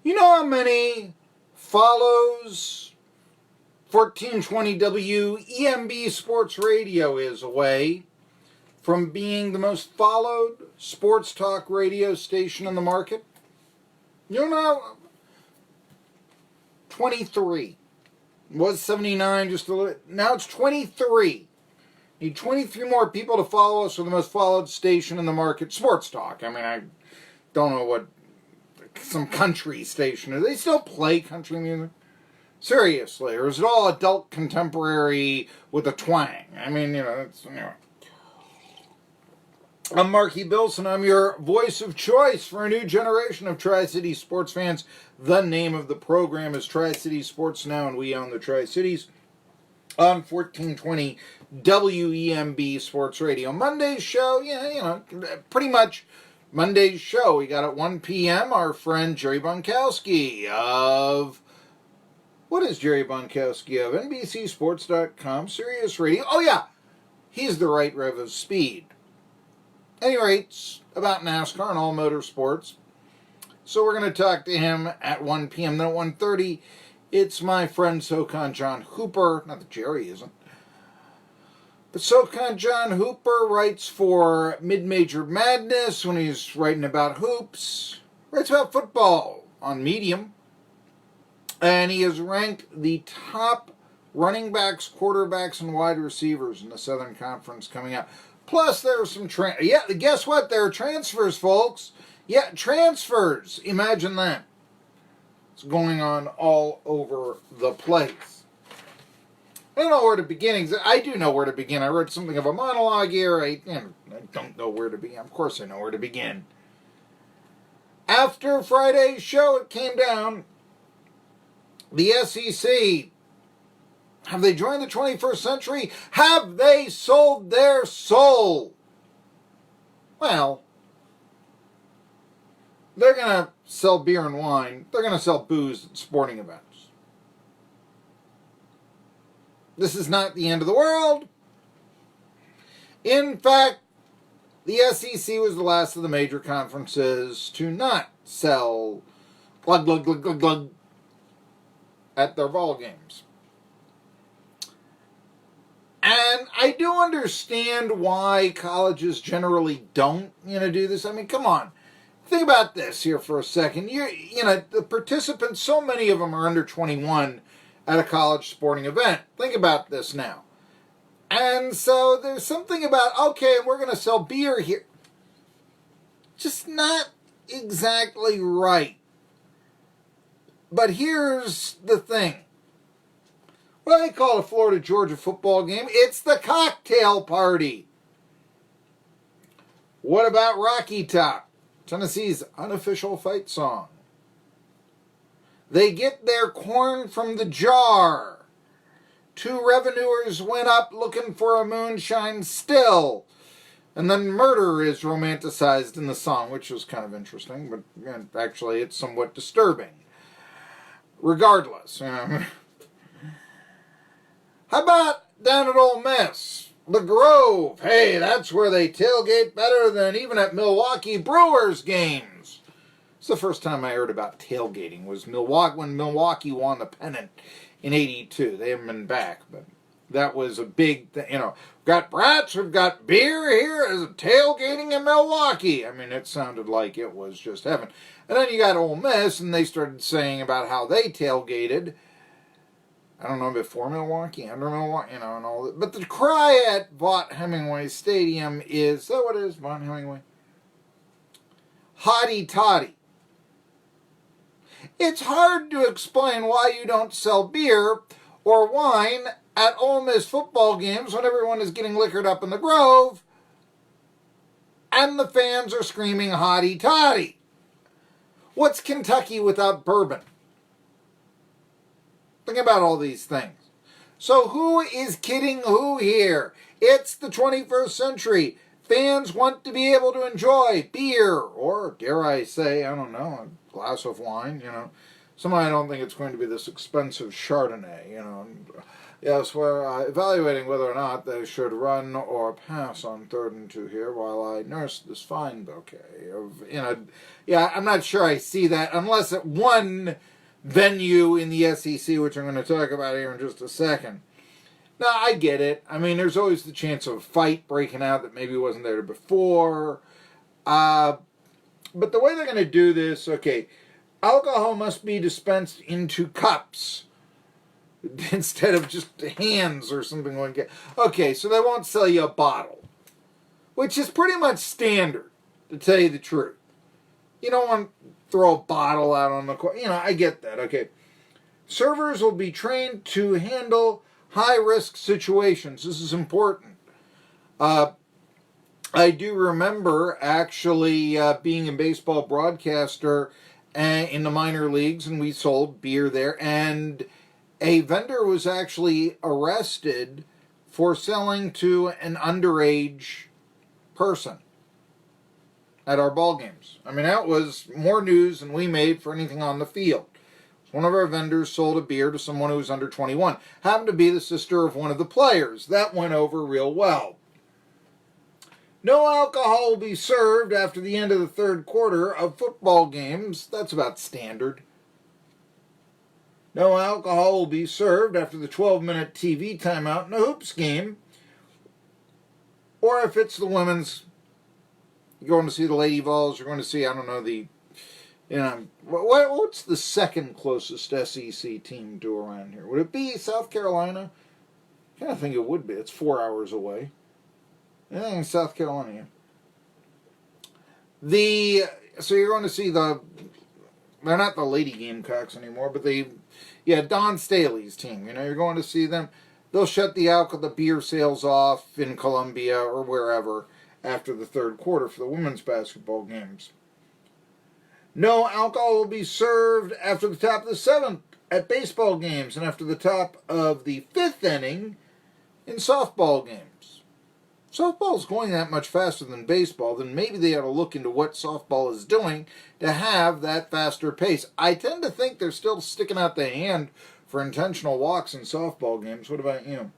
You know how many follows 1420 WEMB Sports Radio is away from being the most followed sports talk radio station in the market? You know, 23. It was 79 just a little. Now it's 23. Need 23 more people to follow us for the most followed station in the market. Sports talk. I mean, I don't know what some country station is. They still play country music? Seriously, or is it all adult contemporary with a twang? I mean, it's, anyway. I'm Marky Billson. I'm your voice of choice for a new generation of Tri-City sports fans. The name of the program is Tri-City Sports Now, and we own the Tri-Cities on 1420 WEMB Sports Radio. Monday's show, pretty much Monday's show. We got at 1 p.m. our friend Jerry Bonkowski of... What is Jerry Bonkowski of? NBCSports.com, Sirius Radio. Oh, yeah. He's the right rev of speed. At any rate, it's about NASCAR and all motorsports. So we're going to talk to him at 1 p.m. Then at 1:30, it's my friend SoCon John Hooper. Not that Jerry isn't. But SoCon John Hooper writes for Mid-Major Madness when he's writing about hoops. Writes about football on Medium. And he has ranked the top running backs, quarterbacks, and wide receivers in the Southern Conference coming out. Plus, there are some guess what? There are transfers, folks. Yeah, transfers. Imagine that. It's going on all over the place. I don't know where to begin. I do know where to begin. I wrote something of a monologue here. I don't know where to begin. Of course I know where to begin. After Friday's show, it came down. The SEC, have they joined the 21st century? Have they sold their soul? Well, they're going to sell beer and wine. They're going to sell booze at sporting events. This is not the end of the world. In fact, the SEC was the last of the major conferences to not sell glug, glug, glug, glug, glug at their ball games. And I do understand why colleges generally don't, do this. I mean, come on. Think about this here for a second. The participants, so many of them are under 21 at a college sporting event. Think about this now. And so there's something about, okay, we're going to sell beer here. Just not exactly right. But here's the thing. What do they call a Florida-Georgia football game? It's the cocktail party. What about Rocky Top, Tennessee's unofficial fight song? They get their corn from the jar. 2 revenuers went up looking for a moonshine still. And then murder is romanticized in the song, which was kind of interesting, but actually it's somewhat disturbing. Regardless, How about down at Ole Miss? The Grove. Hey, that's where they tailgate better than even at Milwaukee Brewers games. It's the first time I heard about tailgating was when Milwaukee won the pennant in '82. They haven't been back, but that was a big thing. We've got brats, we've got beer here, is tailgating in Milwaukee. I mean, it sounded like it was just heaven. And then you got Ole Miss, and they started saying about how they tailgated. I don't know, before Milwaukee, under Milwaukee, and all that. But the cry at Vaught Hemingway Stadium is, what is Vaught Hemingway? Hotty toddy. It's hard to explain why you don't sell beer or wine at Ole Miss football games when everyone is getting liquored up in the Grove and the fans are screaming hotty toddy. What's Kentucky without bourbon? Think about all these things. So who is kidding who here? It's the 21st century. Fans want to be able to enjoy beer or, dare I say, I don't know, a glass of wine, Somehow I don't think it's going to be this expensive Chardonnay, Yes, we're evaluating whether or not they should run or pass on 3rd and 2 here while I nurse this fine bouquet of, yeah, I'm not sure I see that unless at one venue in the SEC, which I'm going to talk about here in just a second. Now, I get it. I mean, there's always the chance of a fight breaking out that maybe wasn't there before. But the way they're going to do this, okay, alcohol must be dispensed into cups instead of just hands or something like that. Okay, so they won't sell you a bottle, which is pretty much standard, to tell you the truth. You don't want to throw a bottle out on the court. I get that. Okay. Servers will be trained to handle high-risk situations. This is important. I do remember actually being a baseball broadcaster in the minor leagues, and we sold beer there, and a vendor was actually arrested for selling to an underage person at our ball games. I mean, that was more news than we made for anything on the field. One of our vendors sold a beer to someone who was under 21. Happened to be the sister of one of the players. That went over real well. No alcohol will be served after the end of the 3rd quarter of football games. That's about standard. No alcohol will be served after the 12-minute TV timeout in a hoops game. Or if it's the women's, you're going to see the Lady Vols, you're going to see, I don't know, what's the second closest SEC team to around here? Would it be South Carolina? I kind of think it would be. It's 4 hours away. I think it's South Carolina. So you're going to see they're not the Lady Gamecocks anymore, but Don Staley's team. You're going to see them. They'll shut the beer sales off in Columbia or wherever after the 3rd quarter for the women's basketball games. No alcohol will be served after the top of the 7th at baseball games and after the top of the 5th inning in softball games. Softball's going that much faster than baseball, then maybe they ought to look into what softball is doing to have that faster pace. I tend to think they're still sticking out the hand for intentional walks in softball games. What about you?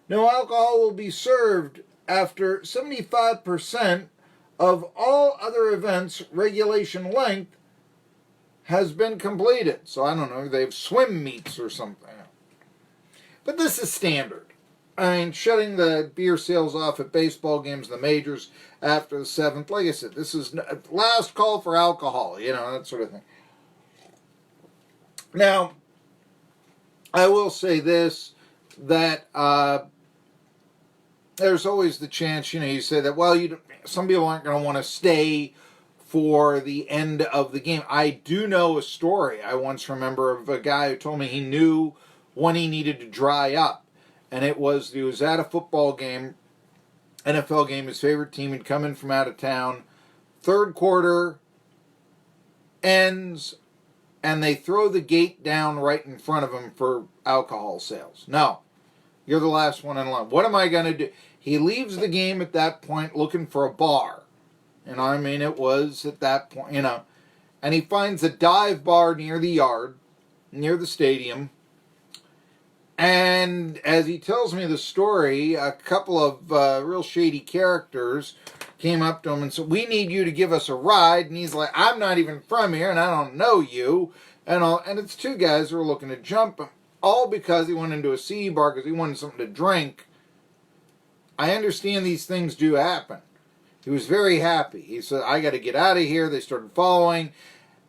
No alcohol will be served after 75% of all other events regulation length has been completed. So I don't know, they have swim meets or something. But this is standard. I mean, shutting the beer sales off at baseball games, the majors, after the 7th. Like I said, this is last call for alcohol, that sort of thing. Now, I will say this, that there's always the chance, you say that, well, some people aren't going to want to stay for the end of the game. I do know a story I once remember of a guy who told me he knew when he needed to dry up. And he was at a football game, NFL game, his favorite team had come in from out of town. 3rd quarter ends, and they throw the gate down right in front of him for alcohol sales. No, you're the last one in line. What am I going to do? He leaves the game at that point looking for a bar. I mean, it was at that point, And he finds a dive bar near the yard, near the stadium. And as he tells me the story, a couple of real shady characters came up to him and said, "We need you to give us a ride." And he's like, "I'm not even from here, and I don't know you." And it's 2 guys who are looking to jump him, all because he went into a seedy bar because he wanted something to drink. I understand these things do happen. He was very happy. He said, "I got to get out of here." They started following.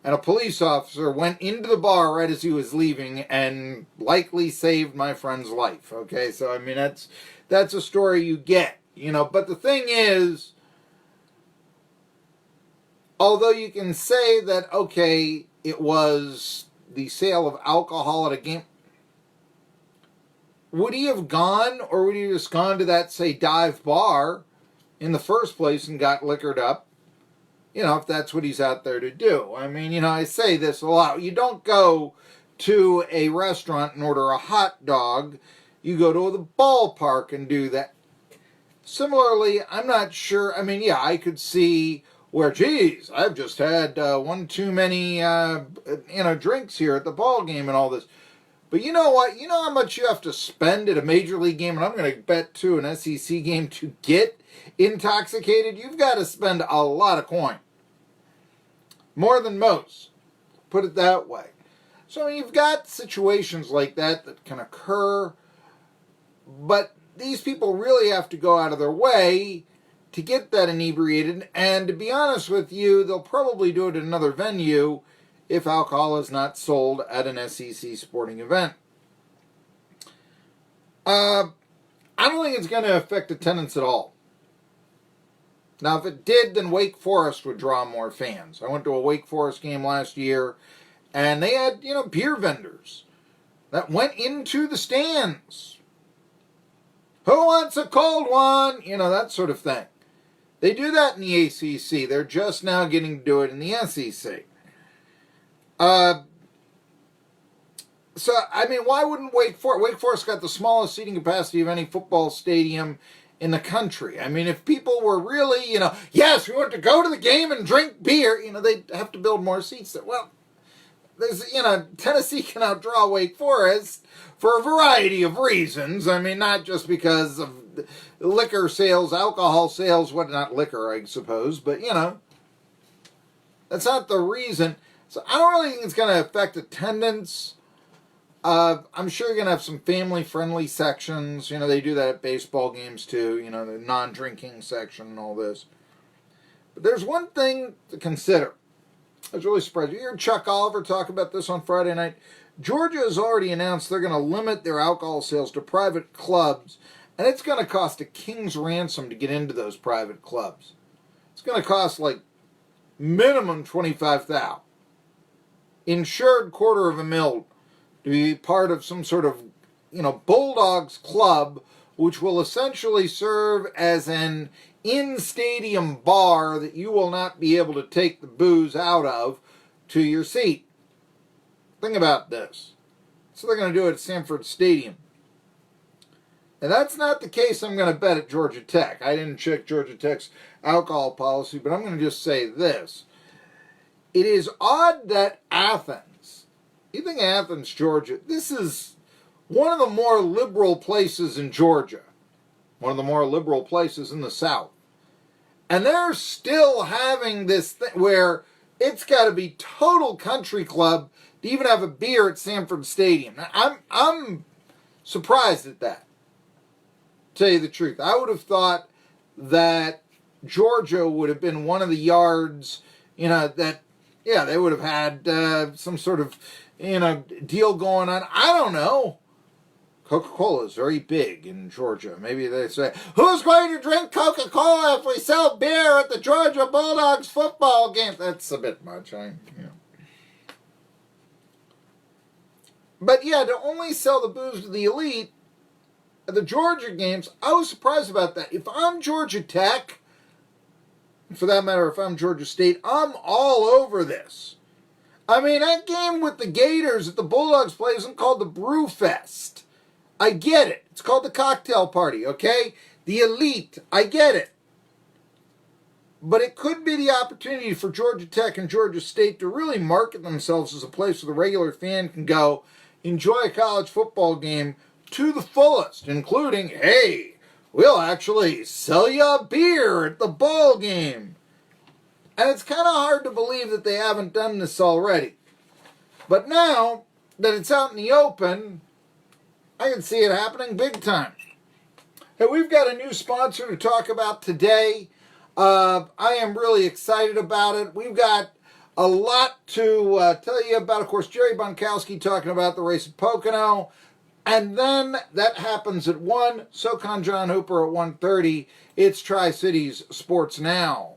And a police officer went into the bar right as he was leaving and likely saved my friend's life. Okay, so I mean, that's a story you get, But the thing is, although you can say that, okay, it was the sale of alcohol at a game, would he have gone, or would he have just gone to that, say, dive bar in the first place and got liquored up? If that's what he's out there to do. I mean, I say this a lot. You don't go to a restaurant and order a hot dog. You go to the ballpark and do that. Similarly, I'm not sure. I mean, yeah, I could see where, geez, I've just had one too many, drinks here at the ball game and all this. But you know what? You know how much you have to spend at a Major League game, and I'm going to bet to an SEC game to get intoxicated? You've got to spend a lot of coin. More than most. Put it that way. So you've got situations like that that can occur, but these people really have to go out of their way to get that inebriated, and to be honest with you, they'll probably do it at another venue if alcohol is not sold at an SEC sporting event. I don't think it's going to affect attendance at all. Now, if it did, then Wake Forest would draw more fans. I went to a Wake Forest game last year, and they had, beer vendors that went into the stands. Who wants a cold one? That sort of thing. They do that in the ACC. They're just now getting to do it in the SEC. Why wouldn't Wake Forest? Wake Forest got the smallest seating capacity of any football stadium in the country. If people were really, yes, we want to go to the game and drink beer, they'd have to build more seats. Well, there's, Tennessee can outdraw Wake Forest for a variety of reasons. Not just because of liquor sales, alcohol sales, not liquor, I suppose, but, that's not the reason. So I don't really think it's going to affect attendance. I'm sure you're going to have some family-friendly sections. They do that at baseball games too, the non-drinking section and all this. But there's one thing to consider. I was really surprised. You heard Chuck Oliver talk about this on Friday night. Georgia has already announced they're going to limit their alcohol sales to private clubs, and it's going to cost a king's ransom to get into those private clubs. It's going to cost minimum $25,000. Insured $250,000 to be part of some sort of, Bulldogs club, which will essentially serve as an in-stadium bar that you will not be able to take the booze out of to your seat. Think about this. So they're going to do it at Sanford Stadium. And that's not the case, I'm going to bet, at Georgia Tech. I didn't check Georgia Tech's alcohol policy, but I'm going to just say this. It is odd that Athens, you think Athens, Georgia, this is one of the more liberal places in Georgia, one of the more liberal places in the South. And they're still having this thing where it's got to be total country club to even have a beer at Sanford Stadium. Now, I'm surprised at that, to tell you the truth. I would have thought that Georgia would have been one of the yards, that, they would have had some sort of, deal going on. I don't know. Coca-Cola is very big in Georgia. Maybe they say, who's going to drink Coca-Cola if we sell beer at the Georgia Bulldogs football game? That's a bit much. But to only sell the booze to the elite at the Georgia games, I was surprised about that. If I'm Georgia Tech, for that matter, if I'm Georgia State, I'm all over this. That game with the Gators that the Bulldogs play isn't called the Brew Fest. I get it. It's called the cocktail party, okay? The elite, I get it. But it could be the opportunity for Georgia Tech and Georgia State to really market themselves as a place where the regular fan can go enjoy a college football game to the fullest, including, hey, we'll actually sell you a beer at the ball game. And it's kind of hard to believe that they haven't done this already. But now that it's out in the open, I can see it happening big time. Hey, we've got a new sponsor to talk about today. I am really excited about it. We've got a lot to tell you about. Of course, Jerry Bonkowski talking about the race at Pocono. And then that happens at 1. SoCon John Hooper at 1:30. It's Tri-Cities Sports Now.